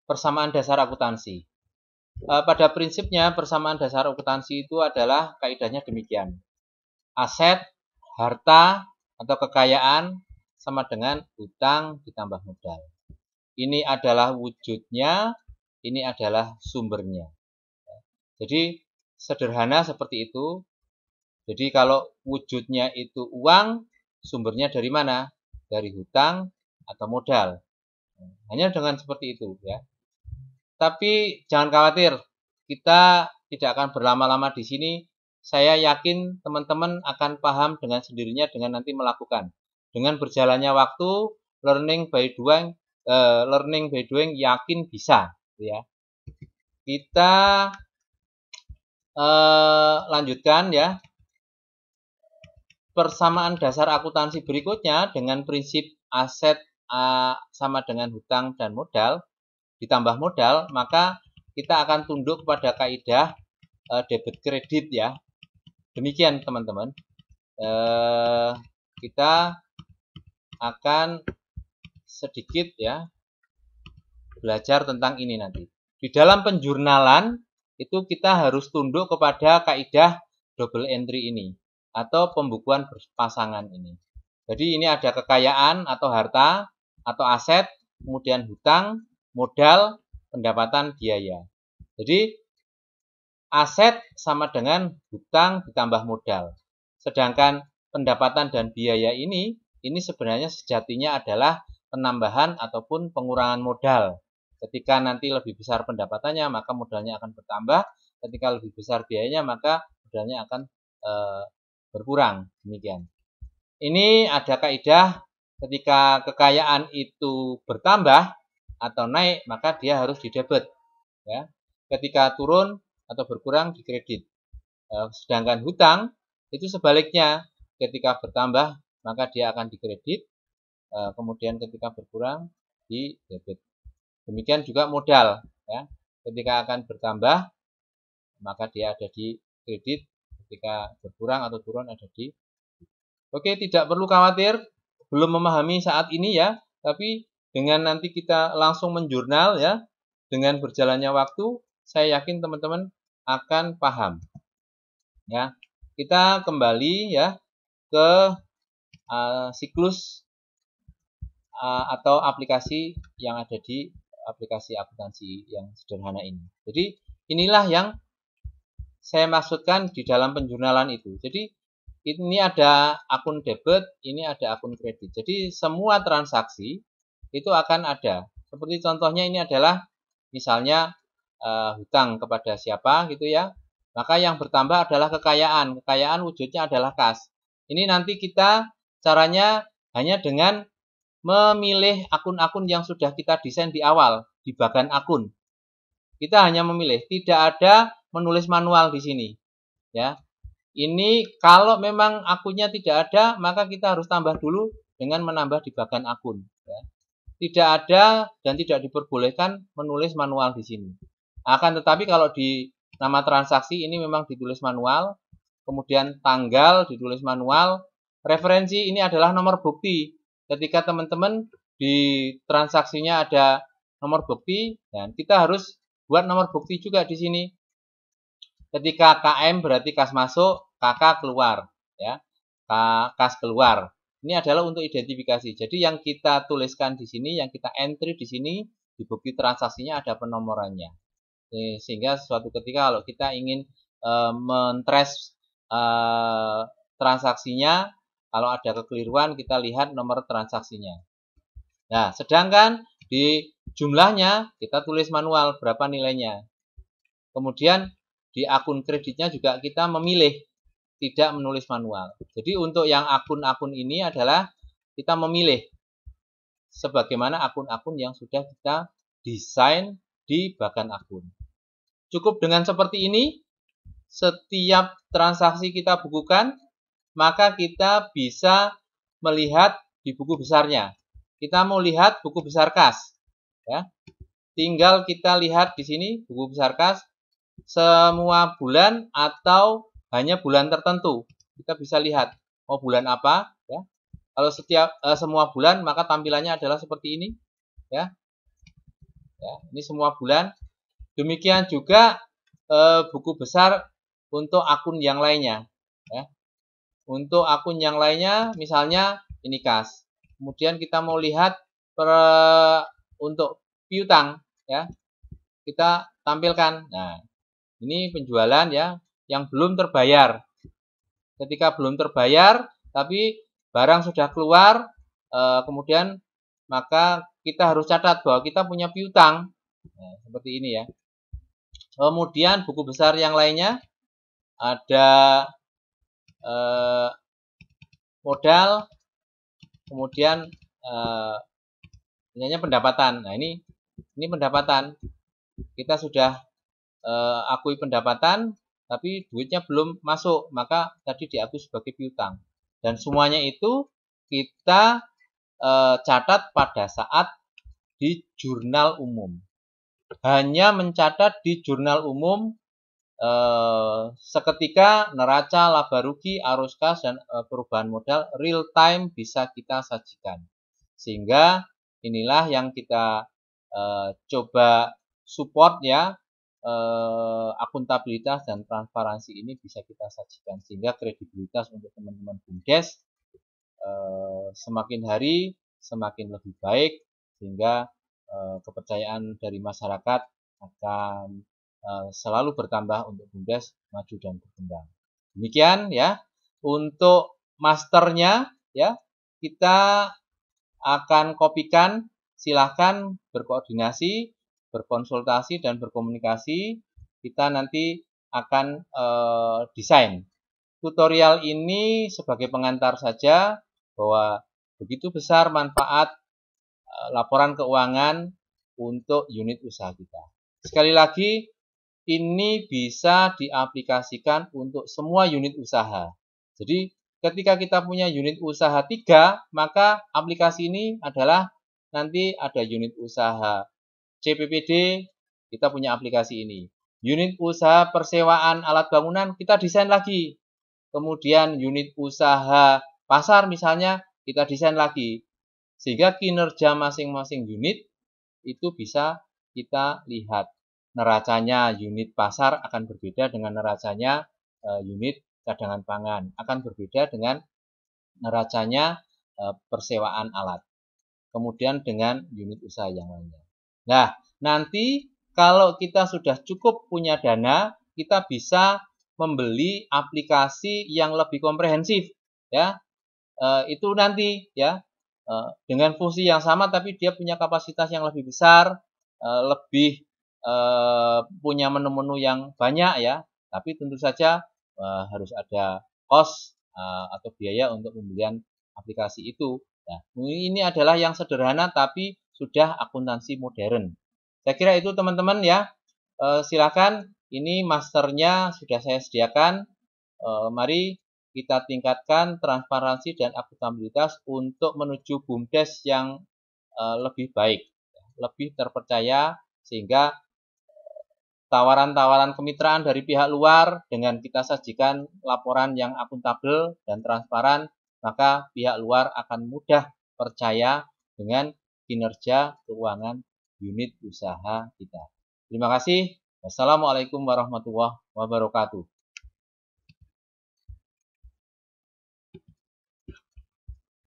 persamaan dasar akuntansi. Pada prinsipnya persamaan dasar akuntansi itu adalah kaidahnya demikian. Aset, harta, atau kekayaan sama dengan hutang ditambah modal. Ini adalah wujudnya, ini adalah sumbernya. Jadi sederhana seperti itu. Jadi kalau wujudnya itu uang, sumbernya dari mana? Dari hutang atau modal. Hanya dengan seperti itu ya. Tapi jangan khawatir, kita tidak akan berlama-lama di sini. Saya yakin teman-teman akan paham dengan sendirinya dengan nanti melakukan. Dengan berjalannya waktu, learning by doing yakin bisa ya. Kita lanjutkan ya. Persamaan dasar akuntansi berikutnya dengan prinsip aset sama dengan hutang dan modal ditambah modal, maka kita akan tunduk kepada kaidah debit kredit ya. Demikian teman-teman. Kita akan sedikit ya belajar tentang ini nanti. Di dalam penjurnalan itu kita harus tunduk kepada kaidah double entry ini atau pembukuan berpasangan ini. Jadi ini ada kekayaan atau harta atau aset, kemudian hutang, modal, pendapatan, biaya. Jadi aset sama dengan hutang ditambah modal. Sedangkan pendapatan dan biaya ini sebenarnya sejatinya adalah penambahan ataupun pengurangan modal. Ketika nanti lebih besar pendapatannya, maka modalnya akan bertambah. Ketika lebih besar biayanya, maka modalnya akan berkurang. Demikian. Ini ada kaidah ketika kekayaan itu bertambah atau naik, maka dia harus didebit. Ya. Ketika turun atau berkurang dikredit. Sedangkan hutang itu sebaliknya, ketika bertambah maka dia akan dikredit, kemudian ketika berkurang didebit. Demikian juga modal. Ya. Ketika akan bertambah maka dia ada di kredit, ketika berkurang atau turun ada di. Oke, tidak perlu khawatir belum memahami saat ini ya, tapi dengan nanti kita langsung menjurnal ya, dengan berjalannya waktu, saya yakin teman-teman akan paham. Ya, kita kembali ya ke siklus atau aplikasi yang ada di aplikasi akuntansi yang sederhana ini. Jadi inilah yang saya maksudkan di dalam penjurnalan itu. Jadi ini ada akun debit, ini ada akun kredit. Jadi semua transaksi itu akan ada. Seperti contohnya ini adalah misalnya hutang kepada siapa gitu ya. Maka yang bertambah adalah kekayaan. Kekayaan wujudnya adalah kas. Ini nanti kita caranya hanya dengan memilih akun-akun yang sudah kita desain di awal, di bagian akun. Kita hanya memilih, tidak ada menulis manual di sini. Ya. Ini kalau memang akunnya tidak ada, maka kita harus tambah dulu dengan menambah di bagian akun. Ya. Tidak ada dan tidak diperbolehkan menulis manual di sini. Akan tetapi kalau di nama transaksi ini memang ditulis manual, kemudian tanggal ditulis manual, referensi ini adalah nomor bukti. Ketika teman-teman di transaksinya ada nomor bukti, dan kita harus buat nomor bukti juga di sini. Ketika KM berarti kas masuk, KK keluar, ya, kas keluar. Ini adalah untuk identifikasi. Jadi yang kita tuliskan di sini, yang kita entry di sini, di bukti transaksinya ada penomorannya. Sehingga suatu ketika kalau kita ingin mentrace transaksinya, kalau ada kekeliruan kita lihat nomor transaksinya. Nah, sedangkan di jumlahnya kita tulis manual berapa nilainya. Kemudian di akun kreditnya juga kita memilih tidak menulis manual. Jadi untuk yang akun-akun ini adalah kita memilih sebagaimana akun-akun yang sudah kita desain di bagian akun. Cukup dengan seperti ini, setiap transaksi kita bukukan, maka kita bisa melihat di buku besarnya. Kita mau lihat buku besar kas, ya. Tinggal kita lihat di sini buku besar kas semua bulan atau hanya bulan tertentu. Kita bisa lihat mau bulan apa, ya. Kalau semua bulan maka tampilannya adalah seperti ini, ya. Ya, ini semua bulan. Demikian juga buku besar untuk akun yang lainnya. Ya. Untuk akun yang lainnya, misalnya ini kas. Kemudian kita mau lihat untuk piutang, ya, kita tampilkan. Nah, ini penjualan ya yang belum terbayar. Ketika belum terbayar, tapi barang sudah keluar, kemudian maka kita harus catat bahwa kita punya piutang. Nah, seperti ini ya. Kemudian buku besar yang lainnya ada modal, kemudian pendapatan. Nah, ini pendapatan. Kita sudah akui pendapatan, tapi duitnya belum masuk, maka tadi diakui sebagai piutang. Dan semuanya itu kita catat pada saat di jurnal umum. Hanya mencatat di jurnal umum seketika neraca, laba rugi, arus kas, dan perubahan modal real time bisa kita sajikan. Sehingga inilah yang kita coba support ya, akuntabilitas dan transparansi ini bisa kita sajikan. Sehingga kredibilitas untuk teman-teman BUMDes semakin hari semakin lebih baik, sehingga kepercayaan dari masyarakat akan selalu bertambah untuk BUMDes maju dan berkembang. Demikian ya. Untuk masternya ya, kita akan kopikan, silahkan berkoordinasi, berkonsultasi dan berkomunikasi. Kita nanti akan desain. Tutorial ini sebagai pengantar saja bahwa begitu besar manfaat laporan keuangan untuk unit usaha kita. Sekali lagi, ini bisa diaplikasikan untuk semua unit usaha. Jadi ketika kita punya unit usaha 3, maka aplikasi ini adalah nanti ada unit usaha CPPD, kita punya aplikasi ini. Unit usaha persewaan alat bangunan, kita desain lagi. Kemudian unit usaha pasar misalnya, kita desain lagi. Sehingga kinerja masing-masing unit itu bisa kita lihat. Neracanya unit pasar akan berbeda dengan neracanya unit cadangan pangan. Akan berbeda dengan neracanya persewaan alat. Kemudian dengan unit usaha yang lainnya. Nah, nanti kalau kita sudah cukup punya dana, kita bisa membeli aplikasi yang lebih komprehensif. Ya, itu nanti ya dengan fungsi yang sama, tapi dia punya kapasitas yang lebih besar, lebih punya menu-menu yang banyak ya, tapi tentu saja harus ada cost atau biaya untuk pembelian aplikasi itu. Nah, ini adalah yang sederhana tapi sudah akuntansi modern. Saya kira itu teman-teman ya. Silakan, ini masternya sudah saya sediakan. Mari kita tingkatkan transparansi dan akuntabilitas untuk menuju BUMDes yang lebih baik, lebih terpercaya, sehingga tawaran-tawaran kemitraan dari pihak luar dengan kita sajikan laporan yang akuntabel dan transparan, maka pihak luar akan mudah percaya dengan kinerja keuangan unit usaha kita. Terima kasih. Wassalamualaikum warahmatullahi wabarakatuh.